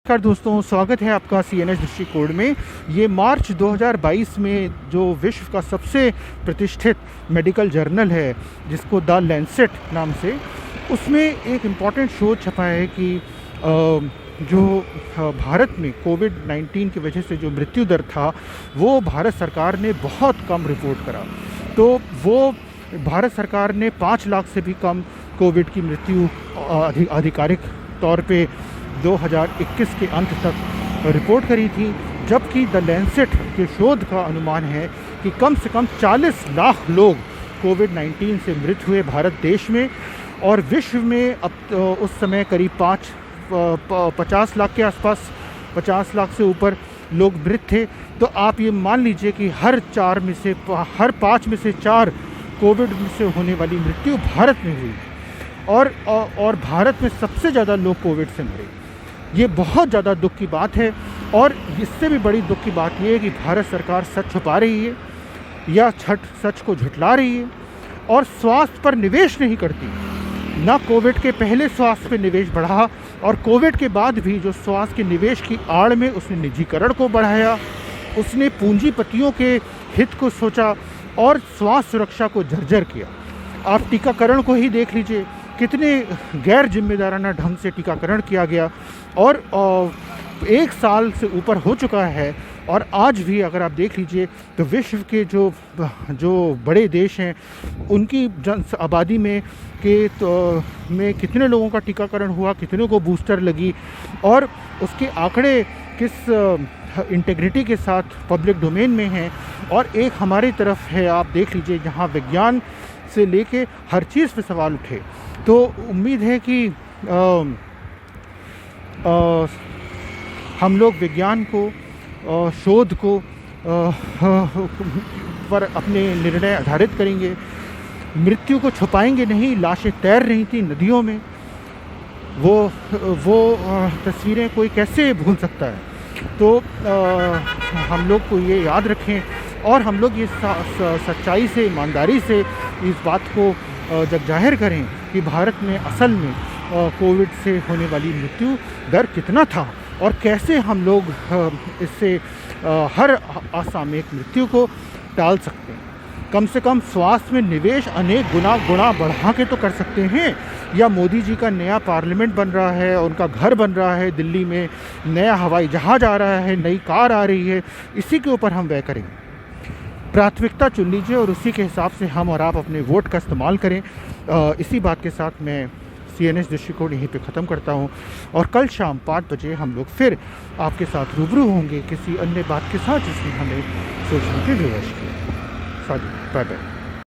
नमस्कार दोस्तों, स्वागत है आपका CNS दृष्टिकोण में। ये मार्च 2022 में जो विश्व का सबसे प्रतिष्ठित मेडिकल जर्नल है जिसको द लैंसेट नाम से, उसमें एक इम्पॉर्टेंट शोध छपा है कि भारत में कोविड-19 की वजह से जो मृत्यु दर था वो भारत सरकार ने बहुत कम रिपोर्ट करा। तो वो भारत सरकार ने 5 लाख से भी कम कोविड की मृत्यु आधिकारिक तौर पे 2021 के अंत तक रिपोर्ट करी थी, जबकि द लैंसेट के शोध का अनुमान है कि कम से कम 40 लाख लोग कोविड-19 से मृत हुए भारत देश में, और विश्व में अब तो उस समय करीब 50 लाख के आसपास, 50 लाख से ऊपर लोग मृत थे। तो आप ये मान लीजिए कि हर 5 में से 4 कोविड से होने वाली मृत्यु भारत में हुई, और भारत में सबसे ज़्यादा लोग कोविड से मरे। ये बहुत ज़्यादा दुख की बात है, और इससे भी बड़ी दुख की बात ये है कि भारत सरकार सच छुपा रही है या सच को झुठला रही है, और स्वास्थ्य पर निवेश नहीं करती। ना कोविड के पहले स्वास्थ्य पे निवेश बढ़ा, और कोविड के बाद भी जो स्वास्थ्य के निवेश की आड़ में उसने निजीकरण को बढ़ाया, उसने पूंजीपतियों के हित को सोचा और स्वास्थ्य सुरक्षा को जर्जर किया। आप टीकाकरण को ही देख लीजिए, कितने गैर जिम्मेदाराना ढंग से टीकाकरण किया गया, और 1 साल से ऊपर हो चुका है। और आज भी अगर आप देख लीजिए तो विश्व के जो बड़े देश हैं उनकी आबादी में कितने लोगों का टीकाकरण हुआ, कितनों को बूस्टर लगी, और उसके आंकड़े किस इंटीग्रिटी के साथ पब्लिक डोमेन में हैं। और एक हमारी तरफ है, आप देख लीजिए, जहाँ विज्ञान से लेके हर चीज़ पे सवाल उठे। तो उम्मीद है कि हम लोग विज्ञान को, शोध को पर अपने निर्णय आधारित करेंगे। मृत्यु को छुपाएंगे नहीं। लाशें तैर रही थी नदियों में, वो तस्वीरें कोई कैसे भूल सकता है। तो हम लोग को ये याद रखें, और हम लोग ये सच्चाई से, ईमानदारी से इस बात को जग जाहिर करें कि भारत में असल में कोविड से होने वाली मृत्यु दर कितना था, और कैसे हम लोग इससे हर असामयिक मृत्यु को टाल सकते हैं। कम से कम स्वास्थ्य में निवेश अनेक गुना बढ़ा के तो कर सकते हैं। या मोदी जी का नया पार्लियामेंट बन रहा है, उनका घर बन रहा है दिल्ली में, नया हवाई जहाज़ आ रहा है, नई कार आ रही है, इसी के ऊपर हम व्यय करेंगे। प्राथमिकता चुन लीजिए और उसी के हिसाब से हम और आप अपने वोट का इस्तेमाल करें। इसी बात के साथ मैं CNS दृष्टिकोण यहीं पे ख़त्म करता हूँ, और कल शाम 5 बजे हम लोग फिर आपके साथ रूबरू होंगे किसी अन्य बात के साथ जिसमें हमें सोचने की विवश की। Bye bye.